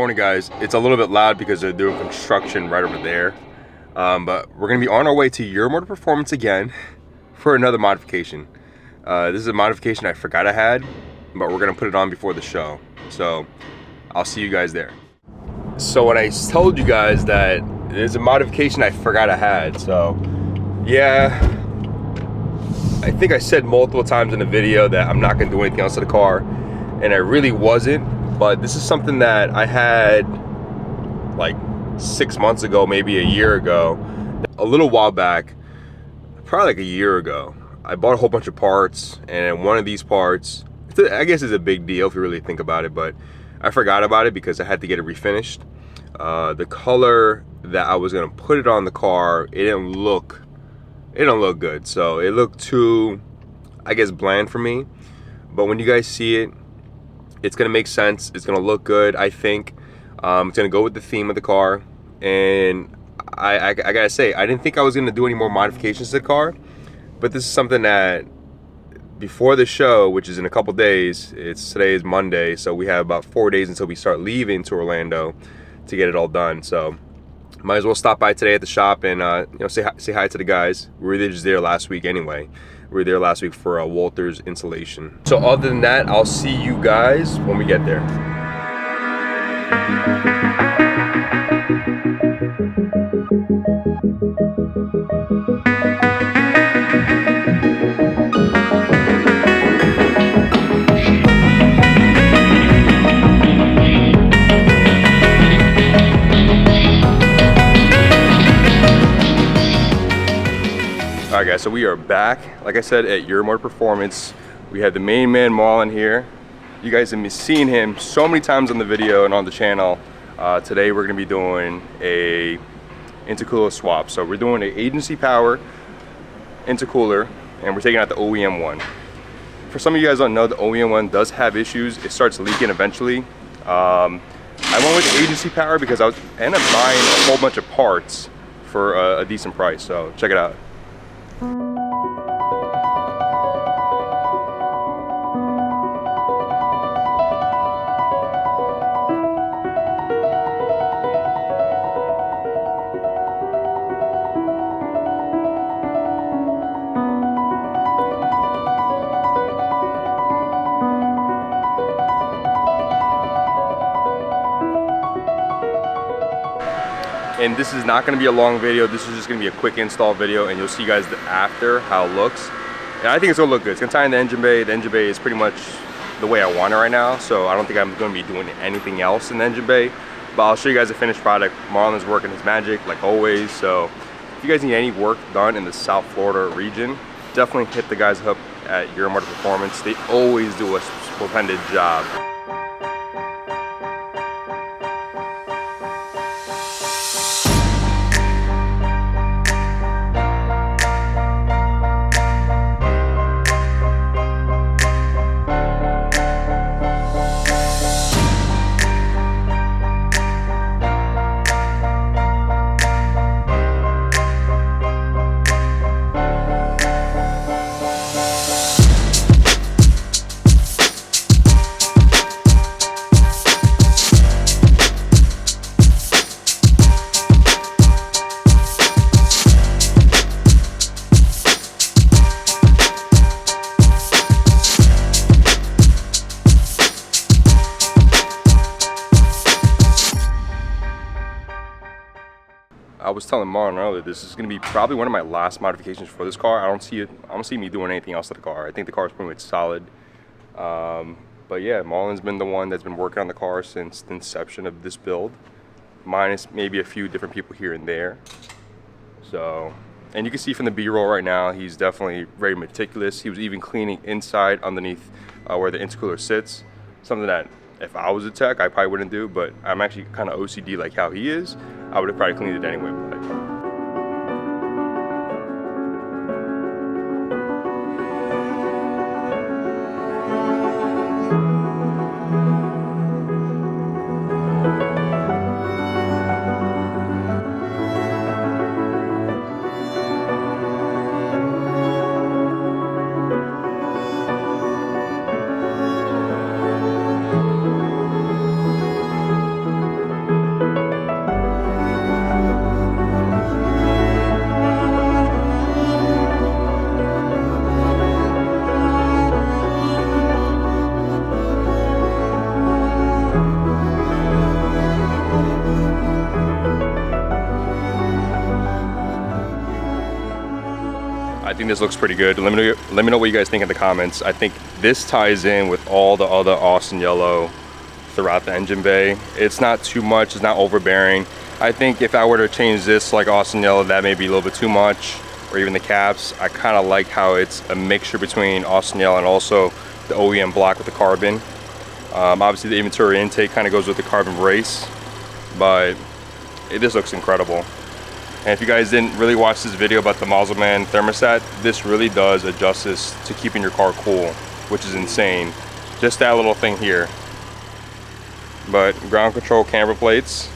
morning, guys. It's a little bit loud because they're doing construction right over there. But we're gonna be on our way to Euromotive Performance again for another modification. This is a modification I forgot I had, but we're gonna put it on before the show. So I'll see you guys there. So when I told you guys that there's a modification I forgot I had, so yeah, I think I said multiple times in the video that I'm not gonna do anything else to the car, and I really wasn't. But this is something that I had like 6 months ago, maybe a year ago, a little while back, probably like a year ago. I bought a whole bunch of parts, and one of these parts, I guess, is a big deal if you really think about it, but I forgot about it because I had to get it refinished. The color that I was gonna put it on the car, it didn't look good. So it looked too, I guess, bland for me. But when you guys see it, it's gonna make sense. It's gonna look good, I think. It's gonna go with the theme of the car. And I gotta say, I didn't think I was gonna do any more modifications to the car, but this is something that before the show, which is in a couple days, today is Monday, so we have about 4 days until we start leaving to Orlando to get it all done. So might as well stop by today at the shop and say hi to the guys. We were just there last week anyway. We were there last week for a Walters installation. So other than that, I'll see you guys when we get there. Alright guys, so we are back, like I said, at Euromotive Performance. We have the main man Marlon here. You guys have been seeing him so many times on the video and on the channel. Today we're going to be doing a intercooler swap. So we're doing an Agency Power Intercooler, and we're taking out the OEM one. For some of you guys don't know, the OEM one does have issues. It starts leaking eventually. I went with Agency Power because I ended up buying a whole bunch of parts for a decent price. So check it out. And this is not going to be a long video. This is just going to be a quick install video, and you'll see you guys after how it looks. And I think it's going to look good. It's going to tie in the engine bay. The engine bay is pretty much the way I want it right now, so I don't think I'm going to be doing anything else in the engine bay. But I'll show you guys the finished product. Marlon's working his magic like always. So if you guys need any work done in the South Florida region, definitely hit the guys up at Euromotive Performance. They always do a splendid job. I was telling Marlon earlier, this is going to be probably one of my last modifications for this car. I don't see me doing anything else to the car. I think the car is pretty much solid. But yeah, Marlon's been the one that's been working on the car since the inception of this build, minus maybe a few different people here and there. So, and you can see from the B-roll right now, he's definitely very meticulous. He was even cleaning inside underneath where the intercooler sits, something that if I was a tech, I probably wouldn't do, but I'm actually kind of OCD like how he is. I would have probably cleaned it anyway. But I think this looks pretty good. Let me know what you guys think in the comments. I think this ties in with all the other Austin yellow throughout the engine bay. It's not too much, it's not overbearing. I think if I were to change this like Austin yellow, that may be a little bit too much, or even the caps. I kind of like how it's a mixture between Austin yellow and also the OEM black with the carbon. Obviously the inventory intake kind of goes with the carbon brace, but this looks incredible. And if you guys didn't really watch this video about the Mozzelman thermostat, this really does adjust this to keeping your car cool, which is insane. Just that little thing here. But ground control camber plates,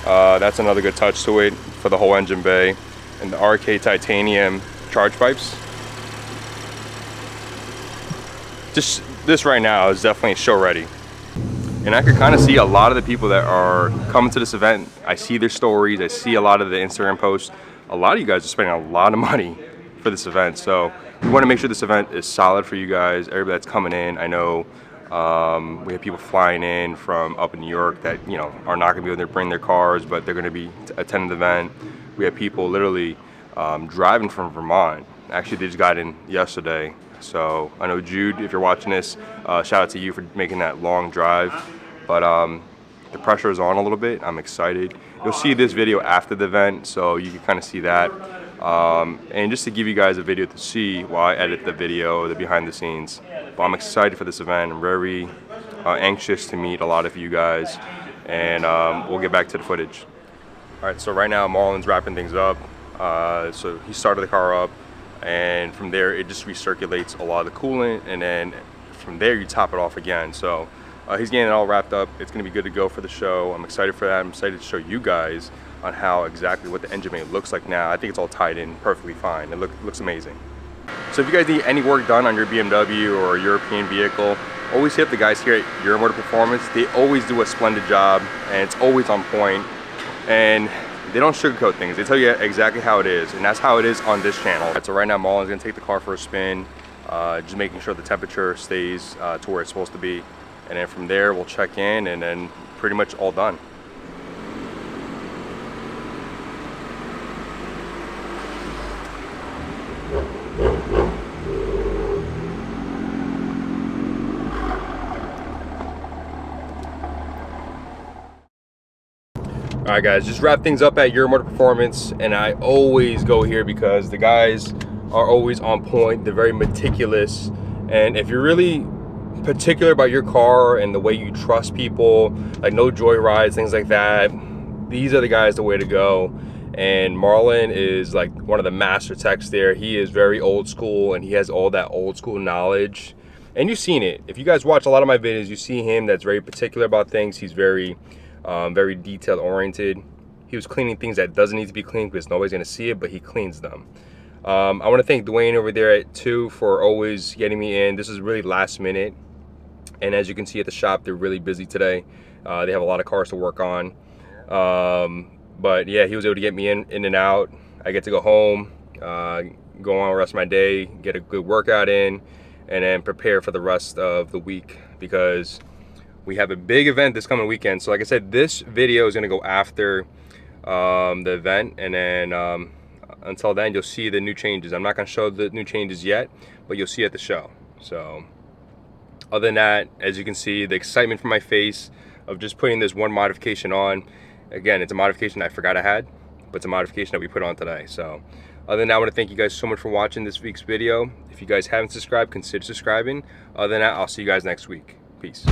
that's another good touch to it for the whole engine bay. And the RK titanium charge pipes. Just this right now is definitely show ready. And I could kind of see a lot of the people that are coming to this event. I see their stories, I see a lot of the Instagram posts. A lot of you guys are spending a lot of money for this event. So we want to make sure this event is solid for you guys, everybody that's coming in. I know we have people flying in from up in New York that, you know, are not going to be able to bring their cars, but they're going to be attending the event. We have people literally driving from Vermont. Actually, they just got in yesterday. So I know Jude, if you're watching this, shout out to you for making that long drive. But the pressure is on a little bit. I'm excited. You'll see this video after the event, so you can kind of see that. And just to give you guys a video to see while I edit the video, the behind the scenes. But I'm excited for this event. I'm very anxious to meet a lot of you guys, and we'll get back to the footage. All right, so right now Marlon's wrapping things up. So he started the car up, and from there it just recirculates a lot of the coolant, and then from there you top it off again. So he's getting it all wrapped up. It's going to be good to go for the show. I'm excited for that. I'm excited to show you guys on how exactly what the engine bay looks like now. I think it's all tied in perfectly fine. It looks amazing. So if you guys need any work done on your BMW or European vehicle, always hit up the guys here at Euromotive Performance. They always do a splendid job, and it's always on point. And they don't sugarcoat things. They tell you exactly how it is, and that's how it is on this channel. So right now Marlon's gonna take the car for a spin, just making sure the temperature stays to where it's supposed to be. And then from there we'll check in, and then pretty much all done. All right guys, just wrap things up at Euromotive Performance, and I always go here because the guys are always on point. They're very meticulous, and if you're really particular about your car and the way you trust people, like no joyrides, things like that, these are the guys the way to go. And Marlon is like one of the master techs there. He is very old school, and he has all that old school knowledge, and you've seen it. If you guys watch a lot of my videos, you see him that's very particular about things. He's very detail oriented. He was cleaning things that doesn't need to be cleaned because nobody's gonna see it, but he cleans them. I want to thank Dwayne over there at 2 for always getting me in. This is really last minute, and as you can see at the shop, they're really busy today. They have a lot of cars to work on, but yeah, he was able to get me in and out. I get to go home, go on the rest of my day, get a good workout in, and then prepare for the rest of the week, because we have a big event this coming weekend. So like I said, this video is gonna go after the event, and then until then you'll see the new changes. I'm not gonna show the new changes yet, but you'll see at the show. So other than that, as you can see, the excitement from my face of just putting this one modification on. Again, it's a modification I forgot I had, but it's a modification that we put on today. So other than that, I want to thank you guys so much for watching this week's video. If you guys haven't subscribed, consider subscribing. Other than that, I'll see you guys next week. Peace.